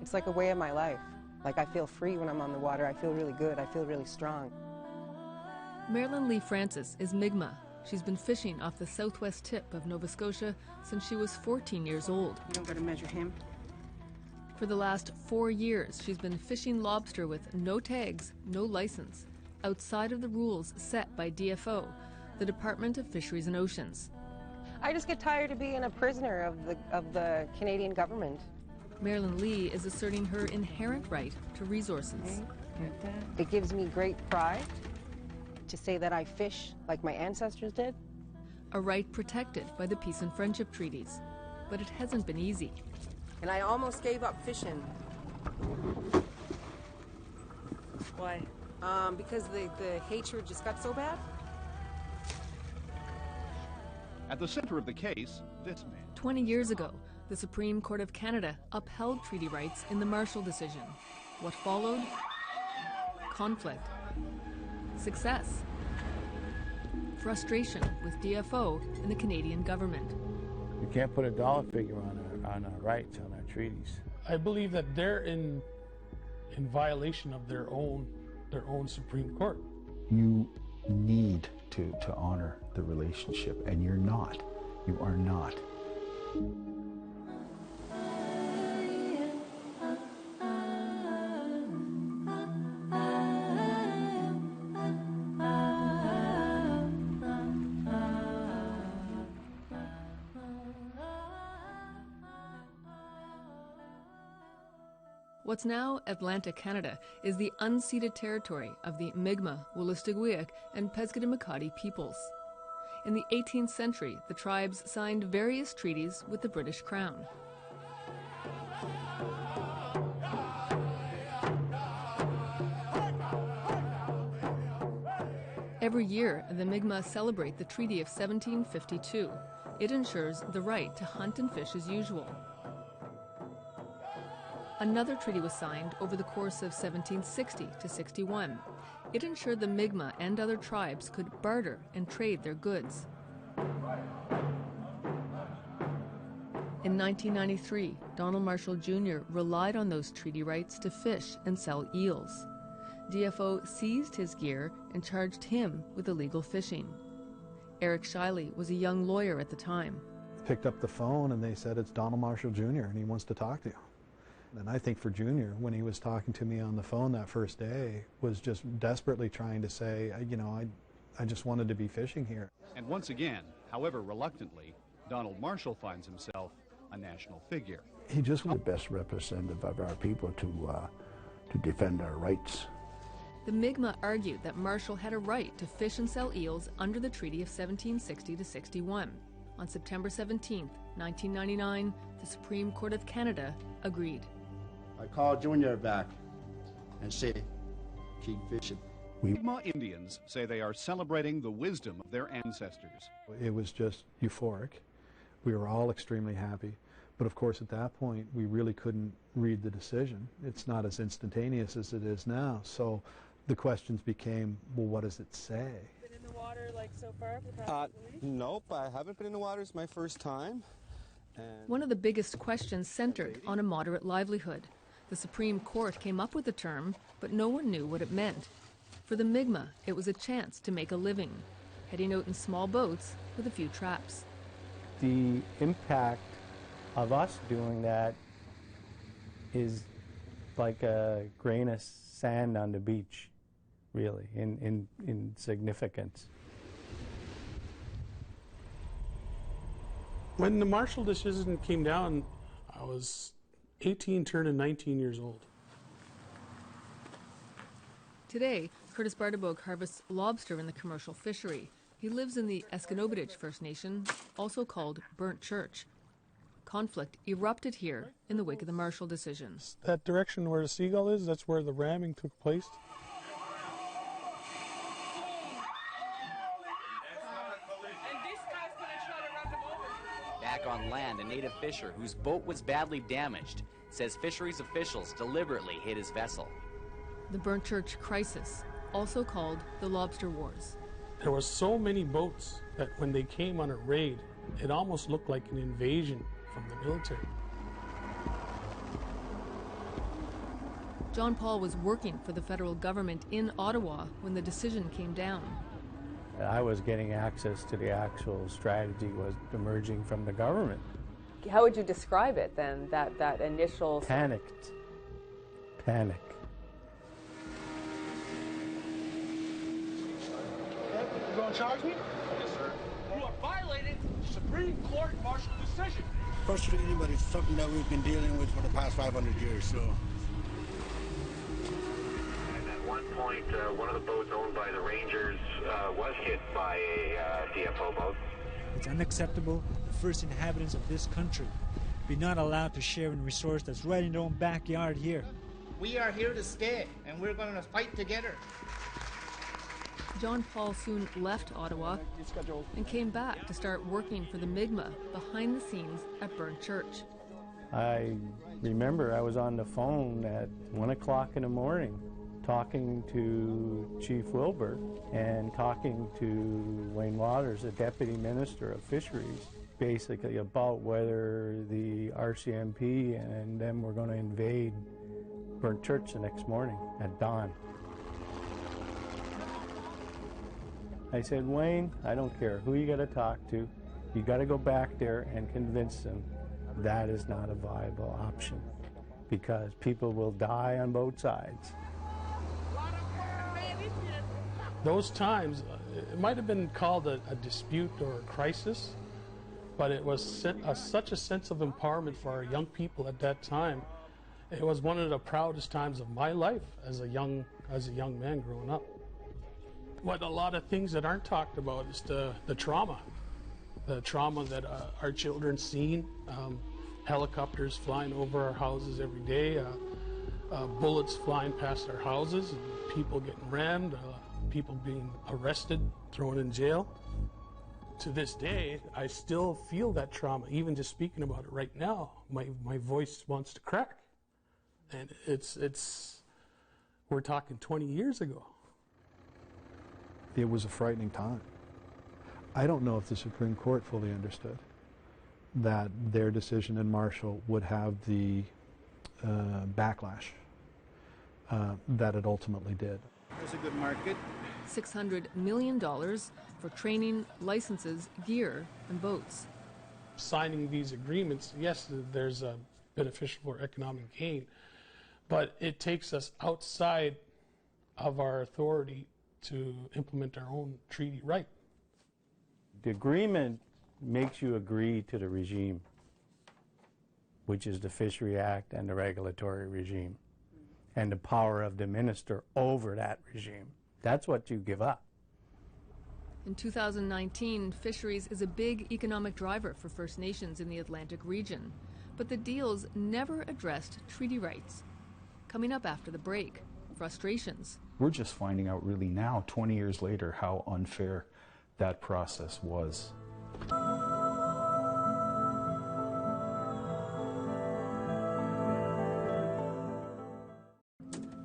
It's like a way of my life. Like, I feel free when I'm on the water. I feel really good. I feel really strong. Marilyn Lee Francis is Mi'kmaq. She's been fishing off the southwest tip of Nova Scotia since she was 14 years old. You don't got to measure him. For the last 4 years, she's been fishing lobster with no tags, no license, outside of the rules set by DFO, the Department of Fisheries and Oceans. I just get tired of being a prisoner of the Canadian government. Marilyn Lee is asserting her inherent right to resources. It gives me great pride to say that I fish like my ancestors did. A right protected by the peace and friendship treaties. But it hasn't been easy. And I almost gave up fishing. Why? Because the hatred just got so bad. At the center of the case, this man. 20 years ago, the Supreme Court of Canada upheld treaty rights in the Marshall decision. What followed? Conflict. Success. Frustration with DFO and the Canadian government. You can't put a dollar figure on our rights, on our treaties. I believe that they're in violation of their own Supreme Court. You need to honor the relationship, and you're not. You are not. What's now Atlantic Canada is the unceded territory of the Mi'kmaq, Wolastoqiyik, and Pescadimacati peoples. In the 18th century, the tribes signed various treaties with the British Crown. Every year, the Mi'kmaq celebrate the Treaty of 1752. It ensures the right to hunt and fish as usual. Another treaty was signed over the course of 1760 to 61. It ensured the Mi'kmaq and other tribes could barter and trade their goods. In 1993, Donald Marshall Jr. relied on those treaty rights to fish and sell eels. DFO seized his gear and charged him with illegal fishing. Eric Shiley was a young lawyer at the time. Picked up the phone and they said, "It's Donald Marshall Jr. and he wants to talk to you." And I think for Junior, when he was talking to me on the phone that first day, was just desperately trying to say, I just wanted to be fishing here. And once again, however reluctantly, Donald Marshall finds himself a national figure. He just was the best representative of our people to defend our rights. The Mi'kmaq argued that Marshall had a right to fish and sell eels under the Treaty of 1760 to 61. On September 17, 1999, the Supreme Court of Canada agreed. I call Junior back and say, keep fishing. Mi'kmaq Indians say they are celebrating the wisdom of their ancestors. It was just euphoric. We were all extremely happy. But of course, at that point, we really couldn't read the decision. It's not as instantaneous as it is now. So the questions became, well, what does it say? Been in the water like so far? Nope, I haven't been in the water. It's my first time. And one of the biggest questions centered on a moderate livelihood. The Supreme Court came up with the term, but no one knew what it meant. For the Mi'kmaq, it was a chance to make a living, heading out in small boats with a few traps. The impact of us doing that is like a grain of sand on the beach, really, in significance. When the Marshall decision came down, I was 18, turning 19 years old. Today, Curtis Bartebogue harvests lobster in the commercial fishery. He lives in the Esconobidich First Nation, also called Burnt Church. Conflict erupted here in the wake of the Marshall decision. That direction where the seagull is, that's where the ramming took place. Back on land, a native fisher whose boat was badly damaged says fisheries officials deliberately hit his vessel. The Burnt Church crisis, also called the Lobster Wars. There were so many boats that when they came on a raid, it almost looked like an invasion from the military. John Paul was working for the federal government in Ottawa when the decision came down. I was getting access to the actual strategy was emerging from the government. How would you describe it then, that initial... Panicked. Panic. You going to charge me? Yes, sir. You are violating Supreme Court martial decision. Frustrating, but it's something that we've been dealing with for the past 500 years, so... And at one point, one of the boats owned by the Rangers was hit by a CFO boat. It's unacceptable the first inhabitants of this country be not allowed to share in a resource that's right in their own backyard here. We are here to stay, and we're going to fight together. John Paul soon left Ottawa and came back to start working for the Mi'kmaq behind the scenes at Burnt Church. I remember I was on the phone at 1 o'clock in the morning talking to Chief Wilbur and talking to Wayne Waters, the Deputy Minister of Fisheries, basically about whether the RCMP and them were going to invade Burnt Church the next morning at dawn. I said, Wayne, I don't care who you got to talk to. You got to go back there and convince them that is not a viable option because people will die on both sides. Those times, it might have been called a dispute or a crisis, but it was such a sense of empowerment for our young people at that time. It was one of the proudest times of my life as a young man growing up. What a lot of things that aren't talked about is the trauma that our children seen, helicopters flying over our houses every day, bullets flying past our houses, and people getting rammed, people being arrested, thrown in jail. To this day, I still feel that trauma. Even just speaking about it right now, my voice wants to crack. And we're talking 20 years ago. It was a frightening time. I don't know if the Supreme Court fully understood that their decision in Marshall would have the backlash that it ultimately did. There's a good market. $600 million for training, licenses, gear, and boats. Signing these agreements, yes, there's a beneficial for economic gain, but it takes us outside of our authority to implement our own treaty right. The agreement makes you agree to the regime, which is the Fishery Act and the regulatory regime, and the power of the minister over that regime. That's what you give up. In 2019, fisheries is a big economic driver for First Nations in the Atlantic region, but the deals never addressed treaty rights. Coming up after the break, frustrations. We're just finding out really now, 20 years later, how unfair that process was.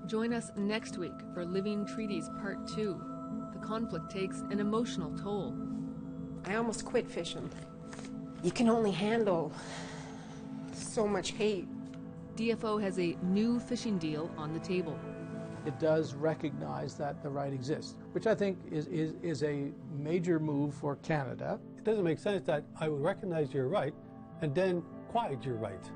Join us next week for Living Treaties Part 2. The conflict takes an emotional toll. I almost quit fishing. You can only handle so much hate. DFO has a new fishing deal on the table. It does recognize that the right exists, which I think is a major move for Canada. It doesn't make sense that I would recognize your right and then quiet your right.